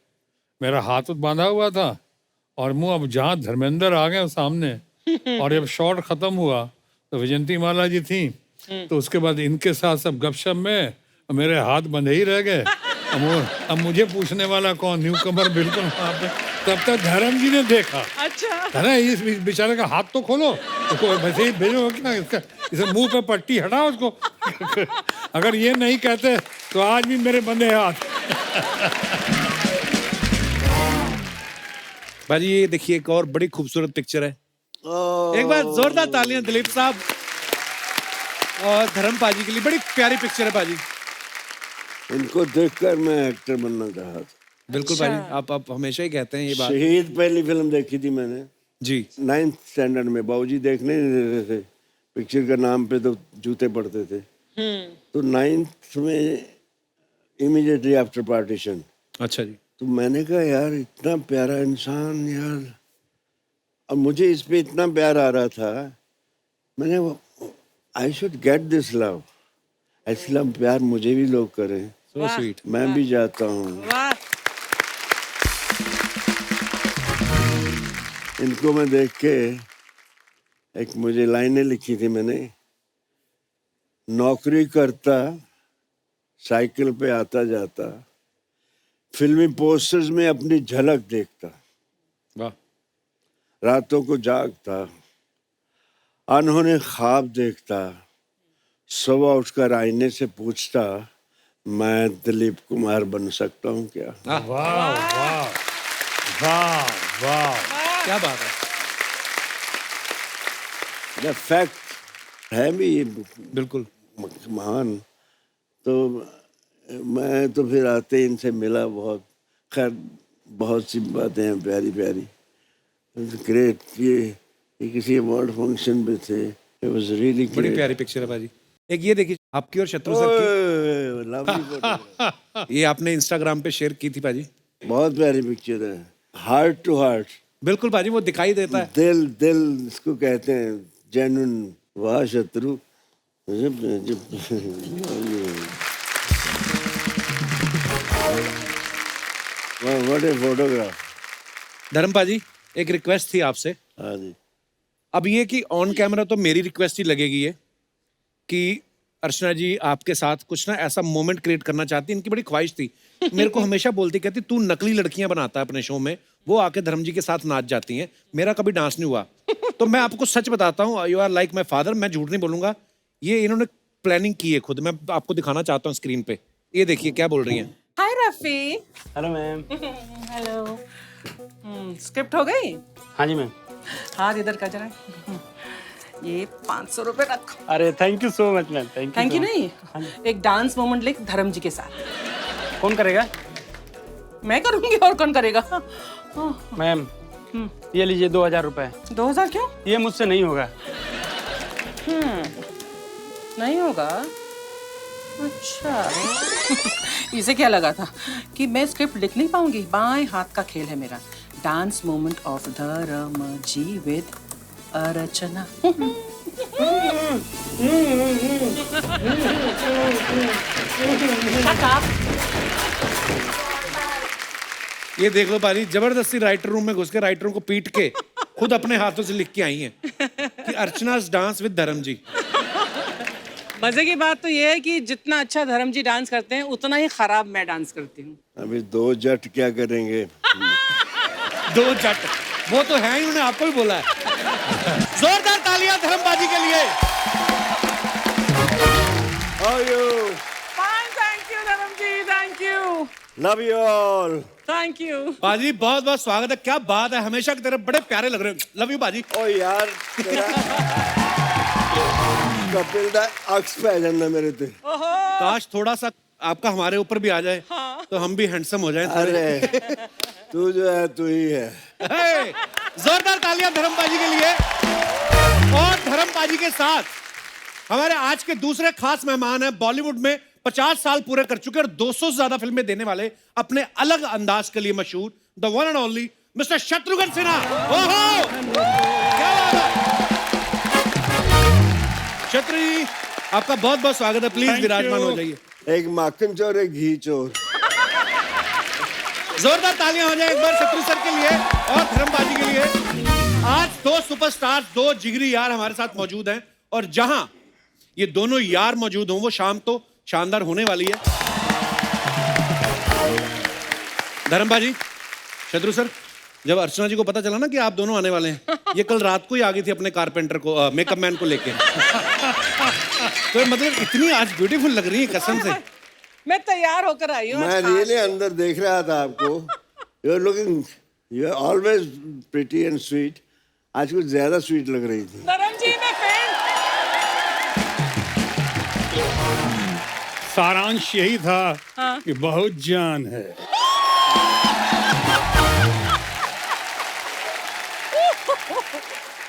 मेरा हाथ बांधा हुआ था और मुंह, अब जहाँ धर्मेंद्र आ गए सामने और जब शॉट खत्म हुआ तो विजयंती माला जी थी, तो उसके बाद इनके साथ सब गपशप में मेरे हाथ बंधे ही रह गए। अब मुझे पूछने वाला कौन, न्यू कमर बिल्कुल वहाँ पे। तब तक धर्म जी ने देखा, अच्छा है ना, इस बेचारे का हाथ तो खोलो, उसको वैसे ही भेजो क्या, इसका इसे मुंह पे पट्टी हटाओ उसको। अगर ये नहीं कहते तो आज भी मेरे बंधे हाथ। भाजी ये देखिए एक और बड़ी खूबसूरत पिक्चर है। एक बार जोरदार तालियां दिलीप साहब और धर्म पाजी के लिए। बड़ी प्यारी पिक्चर है पाजी। इनको देखकर मैं एक्टर बनना चाहा था। बिल्कुल पाजी, आप हमेशा ही कहते हैं ये बात। शहीद पहली फिल्म देखी थी मैंने जी 9th स्टैंडर्ड में। बाबूजी देखने नहीं देते थे, पिक्चर का नाम पे तो जूते पड़ते थे। तो 9th में इमीडिएटली आफ्टर पार्टीशन। अच्छा जी। तो मैंने कहा यार इतना प्यारा इंसान यार, और मुझे इस पे इतना प्यार आ रहा था, मैंने I should get this love. ऐसा प्यार मुझे भी लोग करें। So sweet. मैं भी जाता हूँ। वाह। इनको मैं देख के एक मुझे लाइनें लिखी थी मैंने, नौकरी करता, साइकिल पे आता जाता, फिल्मी पोस्टर्स में अपनी झलक देखता, वाह। रातों को जागता, अनहोने ख्वाब देखता, सुबह उठकर आईने से पूछता, मैं दिलीप कुमार बन सकता हूँ क्या? वाह वाह वाह वाह, क्या बात है। द फैक्ट है भी ये बिल्कुल महान। तो मैं तो फिर आते ही इनसे मिला, बहुत खैर बहुत सी बातें हैं प्यारी प्यारी। ग्रेट। ये किसी अवार्ड फंक्शन पे थे। इट वाज रियली बड़ी प्यारी पिक्चर है भाजी। एक ये देखिए आपकी और शत्रु सर की, लवली फोटो। ये आपने इंस्टाग्राम पे शेयर की थी भाजी। बहुत प्यारी पिक्चर है, हार्ट टू हार्ट। बिल्कुल भाजी, वो दिखाई देता है। दिल दिल इसको कहते हैं, जेन्युइन। वाह शत्रु, व्हाट ए फोटोग्राफ। धर्म पाजी एक रिक्वेस्ट थी आपसे। हाँ जी। अब ये कि ऑन कैमरा तो मेरी रिक्वेस्ट ही लगेगी ये कि अर्चना जी आपके साथ कुछ ना ऐसा मोमेंट क्रिएट करना चाहती। इनकी बड़ी ख्वाहिश थी, मेरे को हमेशा बोलती, कहती तू नकली लड़कियां बनाता है अपने शो में, वो आके धर्म जी के साथ नाच जाती हैं, मेरा कभी डांस नहीं हुआ। तो मैं आपको सच बताता हूँ, you are like my father, मैं झूठ नहीं बोलूंगा। ये इन्होंने प्लानिंग की है खुद, मैं आपको दिखाना चाहता हूँ स्क्रीन पे। ये देखिए क्या बोल रही हैं। Hi Rafi. Hello ma'am. Hello. Script हो गई? हाँ जी मैम। हाथ इधर का जरा। ये 500 रुपए रख। अरे thank you so much ma'am. Thank you नहीं, एक डांस मोमेंट लिख धर्म जी के साथ। कौन करेगा? मैं करूंगी, और कौन करेगा? मैम ये लीजिए 2000 रुपए। 2000 क्यों? ये मुझसे नहीं होगा। नहीं होगा? अच्छा इसे क्या लगा था कि मैं स्क्रिप्ट लिख नहीं पाऊंगी? बाएं हाथ का खेल है मेरा। डांस मोमेंट ऑफ धर्म जी विद अर्चना। ये देख लो पानी, जबरदस्ती राइटर रूम में घुस के राइटरों को पीट के खुद अपने हाथों से लिख के आई हैं कि अर्चना's डांस विद धर्म जी। मजे की बात तो ये है कि जितना अच्छा धर्म जी डांस करते हैं उतना ही खराब मैं डांस करती हूँ। अभी 2 जट क्या करेंगे? 2 जट वो तो है ही, उन्होंने आपको भी बोला है। जोरदार तालियां धर्मबाजी के लिए। How are you? Fine, thank you धर्म जी, thank you, Love you all. thank you। बाजी बहुत बहुत स्वागत है। क्या बात है, हमेशा की तरह बड़े प्यारे लग रहे हो। लव यू बाजी। ओ यार तेरा कपिल दा अक्स पे जाना मेरे ते। काश थोड़ा सा आपका हमारे ऊपर भी आ जाए तो हम भी हैंडसम हो जाएं। अरे तू जो है तू ही है। जोरदार तालियां धर्मबाजी के लिए। और धर्मबाजी के साथ हमारे आज के दूसरे खास मेहमान हैं, बॉलीवुड में 50 साल पूरे कर चुके और 200 से ज्यादा फिल्में देने वाले, अपने अलग अंदाज के लिए मशहूर, the one and only mister Shatrughan Sinha. ओहो क्या बात है। शत्रु जी आपका बहुत बहुत स्वागत है। प्लीज Thank विराजमान you. हो जाइए। एक माखन चोर एक घी चोर। जोरदार तालियां हो जाए एक बार शत्रु सर के लिए और धर्मबाजी के लिए। आज 2 सुपरस्टार, 2 जिगरी यार हमारे साथ मौजूद हैं और जहां ये दोनों यार मौजूद हों वो शाम तो शानदार होने वाली है। धर्मबाजी, शत्रु सर, जब अर्चना जी को पता चला ना कि आप दोनों आने वाले हैं, ये कल रात को ही आ गई थी अपने कारपेंटर को, मेकअप मैन को लेके। तो मतलब इतनी आज ब्यूटीफुल लग रही है कसम से। मैं तैयार होकर आई हूँ। मैं रियली अंदर देख रहा था आपको। You are looking, you are always pretty and sweet. आज कुछ ज्यादा स्वीट लग रही थी। धर्म जी मैं सारांश यही था कि बहुत जान है।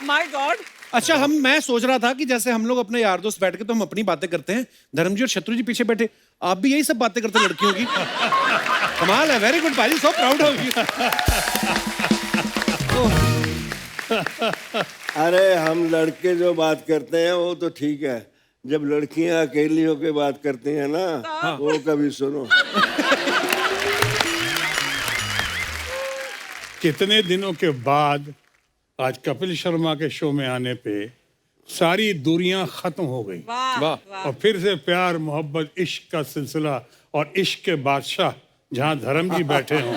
My God. अच्छा मैं सोच रहा था कि जैसे हम लोग अपने यार दोस्त बैठ के तो हम अपनी बातें करते हैं, धर्म जी और शत्रु जी पीछे बैठे, आप भी यही सब बातें करते हैं लड़कियों की। कमाल है, वेरी गुड भाई, सो प्राउड ऑफ यू। अरे हम लड़के जो बात करते हैं वो तो ठीक है, जब लड़कियां अकेली होकर बात करती हैं ना, वो कभी सुनो। कितने दिनों के बाद आज कपिल शर्मा के शो में आने पे सारी दूरियां खत्म हो गई। वाह। और फिर से प्यार मोहब्बत इश्क का सिलसिला और इश्क के बादशाह जहां धर्म जी बैठे हों।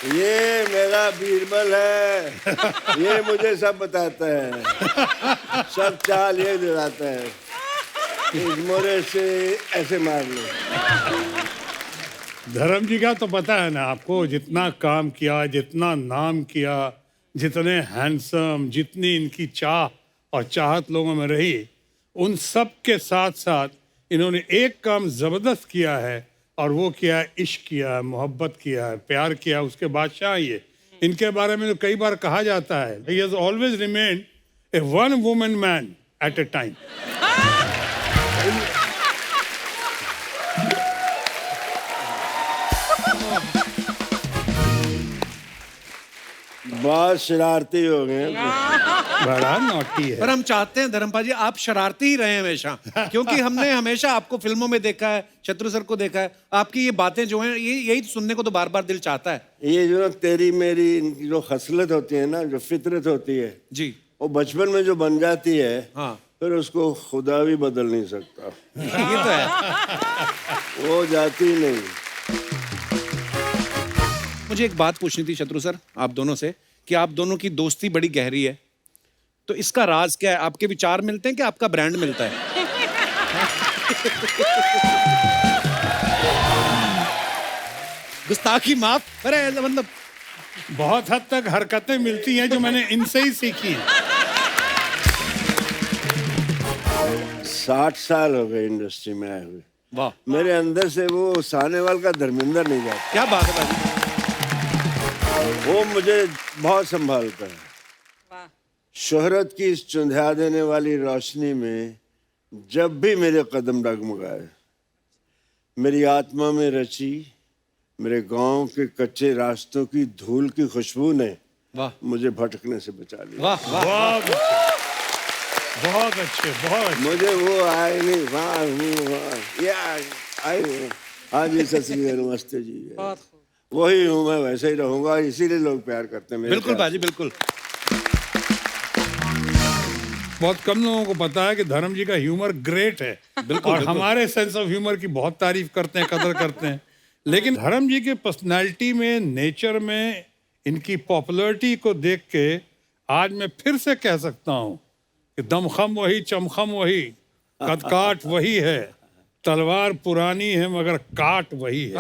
ये मेरा बीरबल है, ये मुझे सब बताता है, सब चाल ये दिलाता है। इस मोरे से ऐसे मार लो। धर्म जी का तो पता है ना आपको, जितना काम किया, जितना नाम किया, जितने हैंडसम, जितनी इनकी चाह और चाहत लोगों में रही, उन सब के साथ साथ इन्होंने एक काम जबरदस्त किया है और वो किया है, इश्क किया है, मोहब्बत किया है, प्यार किया है, उसके बादशाह ये। इनके बारे में तो कई बार कहा जाता है, he has always remained a one woman man at a time। बहुत शरारती हो गए। बड़ा नॉटी है। पर हम चाहते हैं धर्मपाल जी आप शरारती ही रहे हमेशा, क्योंकि हमने हमेशा आपको फिल्मों में देखा है, शत्रु सर को देखा है, आपकी ये बातें जो हैं यही सुनने को तो बार बार दिल चाहता है। ये जो तेरी मेरी इनकी जो खसलत होती है ना, जो फितरत होती है जी, वो बचपन में जो बन जाती है, हाँ, फिर उसको खुदा भी बदल नहीं सकता। ये तो है। वो जाती नहीं। मुझे एक बात पूछनी थी शत्रु सर आप दोनों से, कि आप दोनों की दोस्ती बड़ी गहरी है, तो इसका राज क्या है? आपके विचार मिलते हैं कि आपका ब्रांड मिलता है? गुस्ताखी माफ, अरे मतलब बहुत हद तक हरकतें मिलती हैं जो मैंने इनसे ही सीखी हैं। 60 साल हो गए इंडस्ट्री में आए हुए। वाह, मेरे अंदर से वो सानेवाल का धर्मेंद्र नहीं जाता। क्या बात है भाई। वो मुझे बहुत संभालता है। शोहरत की इस चुंधिया देने वाली रोशनी में जब भी मेरे कदम डगमगाए, मेरी आत्मा में रची मेरे गांव के कच्चे रास्तों की धूल की खुशबू ने वाह मुझे भटकने से बचा लिया। वाह वाह बहुत अच्छे बहुत अच्छे। मुझे वो आए नहीं, हाँ जी, सत श्री अकाल, नमस्ते जी। वही हूँ मैं, वैसे ही रहूंगा, इसीलिए लोग प्यार करते हैं मेरे बिल्कुल प्यार बाजी बिल्कुल। बहुत कम लोगों को पता है कि धर्म जी का ह्यूमर ग्रेट है। बिल्कुल, और बिल्कुल। हमारे सेंस ऑफ ह्यूमर की बहुत तारीफ करते हैं, कदर करते हैं। लेकिन धर्म जी के पर्सनालिटी में, नेचर में, इनकी पॉपुलैरिटी को देख के आज मैं फिर से कह सकता हूँ कि दमखम वही, चमखम वही, कदकाठ वही है, तलवार पुरानी है मगर काट वही है।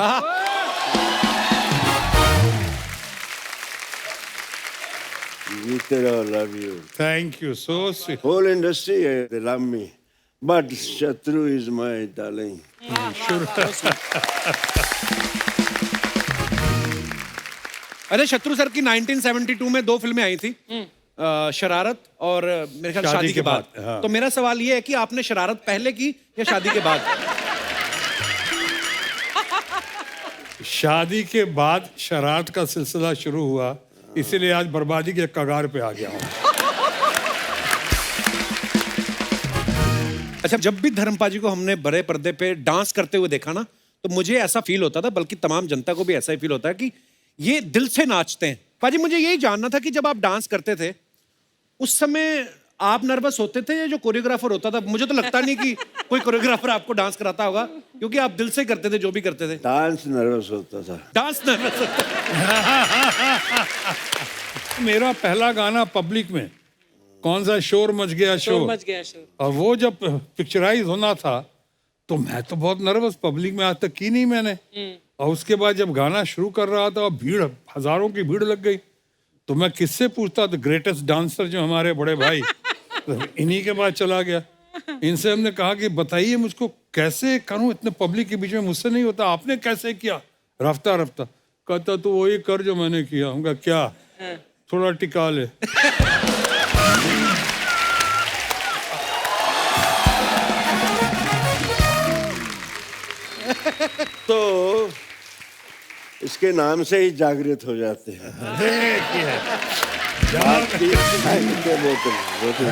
जीते रहो, love you. Thank you so sweet. Whole industry है, they love me, but शत्रु is my darling। अरे शत्रु सर की 1972 में 2 फिल्में आई थी, शरारत और मेरे ख्याल शादी के बाद। हाँ। तो मेरा सवाल ये है कि आपने शरारत पहले की या शादी के बाद? शादी के बाद शरारत का सिलसिला शुरू हुआ, इसीलिए आज बर्बादी के कगार पे आ गया हूँ। अच्छा, जब भी धर्मपा जी को हमने बड़े पर्दे पे डांस करते हुए देखा ना, तो मुझे ऐसा फील होता था, बल्कि तमाम जनता को भी ऐसा ही फील होता है कि ये दिल से नाचते हैं। पाजी, मुझे यही जानना था कि जब आप डांस करते थे उस समय आप नर्वस होते थे या जो कोरियोग्राफर होता था? मुझे तो लगता नहीं कि कोई कोरियोग्राफर आपको डांस कराता होगा, क्योंकि आप दिल से करते थे जो भी करते थे। डांस नर्वस होता था। डांस नर्वस होता मेरा पहला गाना पब्लिक में कौन सा, शोर मच गया शोर, मच गया शोर। और वो जब पिक्चराइज होना था तो मैं तो बहुत नर्वस, पब्लिक में आज तक की नहीं मैंने। और उसके बाद जब गाना शुरू कर रहा था, भीड़, हजारों की भीड़ लग गई, तो मैं किससे पूछता? तो ग्रेटेस्ट डांसर जो हमारे बड़े भाई, तो इन्हीं के बाद चला गया। इनसे हमने कहा कि बताइए मुझको कैसे करूं, इतने पब्लिक के बीच में मुझसे नहीं होता, आपने कैसे किया? रफ्ता रफ्ता कहता तो वही कर जो मैंने किया। हम कहा क्या? थोड़ा टिका ले। तो इसके नाम से ही जागृत हो जाते हैं। देखिए बोतल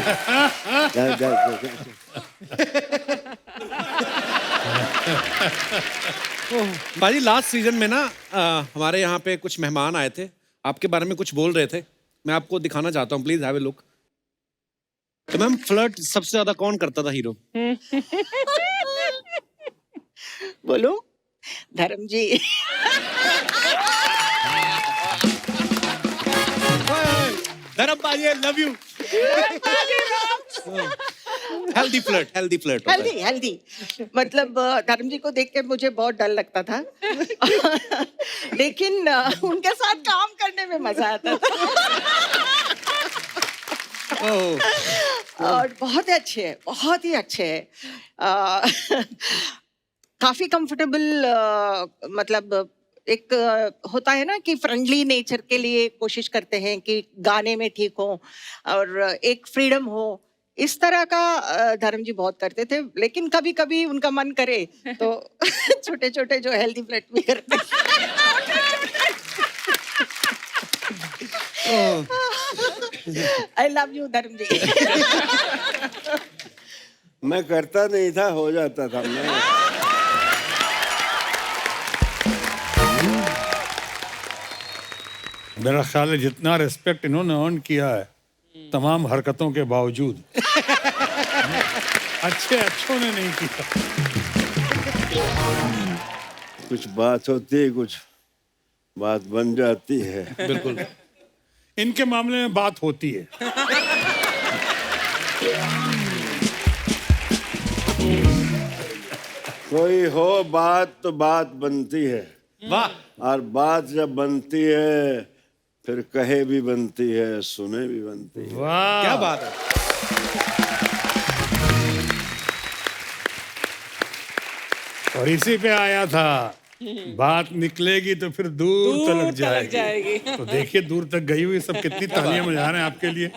बाजी, लास्ट सीजन में ना हमारे यहाँ पे कुछ मेहमान आए थे, आपके बारे में कुछ बोल रहे थे, मैं आपको दिखाना चाहता हूँ, प्लीज हैव ए लुक। तो मैम, फ्लर्ट सबसे ज्यादा कौन करता था हीरो? बोलो, धर्म जी। धर्म बाजी, आई love you. Healthy flirt, healthy flirt. Healthy healthy, मतलब धर्म जी को देख के मुझे बहुत डर लगता था। लेकिन उनके साथ काम करने में मजा आता था। और बहुत ही अच्छे है, बहुत ही अच्छे है। काफी कंफर्टेबल, मतलब एक होता है ना कि फ्रेंडली नेचर के लिए कोशिश करते हैं कि गाने में ठीक हो और एक फ्रीडम हो, इस तरह का धर्म जी बहुत करते थे। लेकिन कभी कभी उनका मन करे तो छोटे छोटे जो हेल्दी फ्लर्ट भी करते। आई लव यू धर्म जी। मैं करता नहीं था, हो जाता था। मैं मेरा ख्याल है जितना रिस्पेक्ट इन्होंने अर्न किया है तमाम हरकतों के बावजूद, अच्छों ने नहीं किया। कुछ बात होती है, कुछ बात बन जाती है। बिल्कुल, इनके मामले में बात होती है। कोई हो बात तो बात बनती है। वाह। और बात जब बनती है फिर कहे भी बनती है, सुने भी बनती है। वाह, क्या बात है। और इसी पे आया था, बात निकलेगी तो फिर दूर तलक जाएगी। तो देखिए दूर तक गई हुई, सब कितनी तालियां बजा रहे हैं आपके लिए।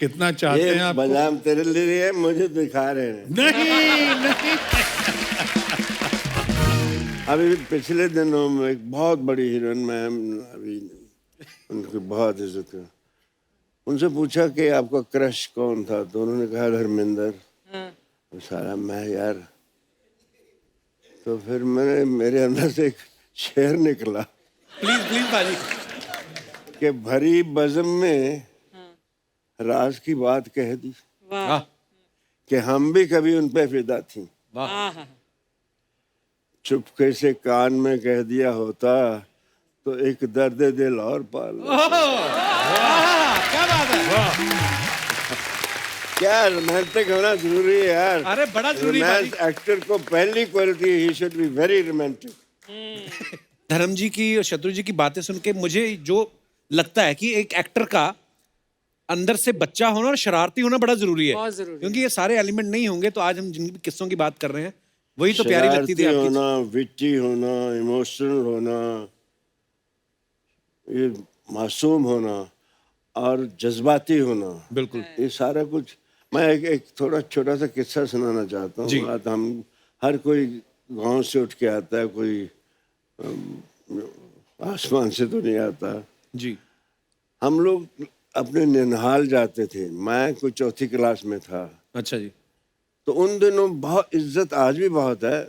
कितना चाहते ये हैं आप? बादाम तेरे लिए है, मुझे दिखा रहे हैं। नहीं नहीं। अभी पिछले दिनों में एक बहुत बड़ी हीरोइन मैम, अभी उनकी बहुत इज्जत कर, उनसे पूछा कि आपका क्रश कौन था, तो उन्होंने कहा धर्मेंद्र। सारा मैं यार, तो फिर मेरे अंदर से एक शेर निकला प्लीज प्लीज बाजी। कि भरी बज़म में राज की बात कह दी वाह कि हम भी कभी उन पे फिदा थी। वाह चुपके से कान में कह दिया होता तो एक दर्द दिल और पाल लेता। क्या बात है। क्या रोमांटिक होना जरूरी है यार। अरे बड़ा जरूरी है रोमांस एक्टर को पहली quality, he should be very romantic. धर्म जी की और शत्रु जी की बातें सुन के मुझे जो लगता है कि एक एक्टर का अंदर से बच्चा होना और शरारती होना बड़ा जरूरी है, बहुत जरूरी क्योंकि ये सारे एलिमेंट नहीं होंगे तो आज हम जिन भी किस्सों की बात कर रहे हैं वही तो प्यारी लगती थी शरारती आपकी। होना, विट्टी होना, इमोशनल होना, ये मासूम होना और जज्बाती होना, बिल्कुल। ये सारा कुछ। मैं एक थोड़ा छोटा सा किस्सा सुनाना चाहता हूँ। जी। बात हम हर कोई गांव से उठ के आता है, कोई आसमान से तो नहीं आता। जी। हम लोग अपने निनहाल जाते थे, मैं कोई चौथी क्लास में था। अच्छा जी। तो उन दिनों बहुत इज्जत, आज भी बहुत है।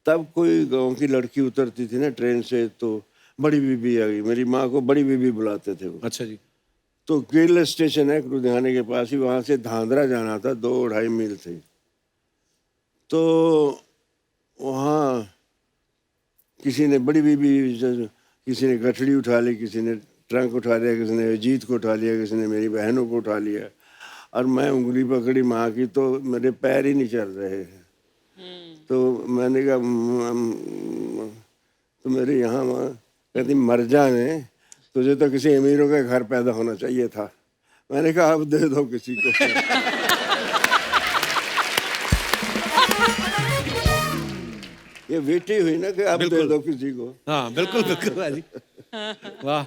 तब कोई गांव की लड़की उतरती थी ना ट्रेन से तो बड़ी बीबी आ गई, मेरी माँ को बड़ी बीबी बुलाते थे वो। अच्छा जी। तो गिल स्टेशन है लुधियाने के पास ही, वहाँ से धांधरा जाना था, 2-2.5 मील थे। तो वहाँ किसी ने बड़ी बीबी, किसी ने गठड़ी उठा ली, किसी ने ट्रंक उठा लिया, किसी ने अजीत को उठा लिया, किसी ने मेरी बहनों को उठा लिया, और मैं उंगली पकड़ी माँ की तो मेरे पैर ही नहीं चल रहे। तो मैंने कहा तो मेरे यहाँ माँ कहती मर जाने, तुझे तो किसी अमीरों के घर पैदा होना चाहिए था। मैंने कहा अब दे दो किसी को। ये बेटी हुई ना कि अब दे दो किसी को। हाँ बिल्कुल बिल्कुल बाजी। वाह।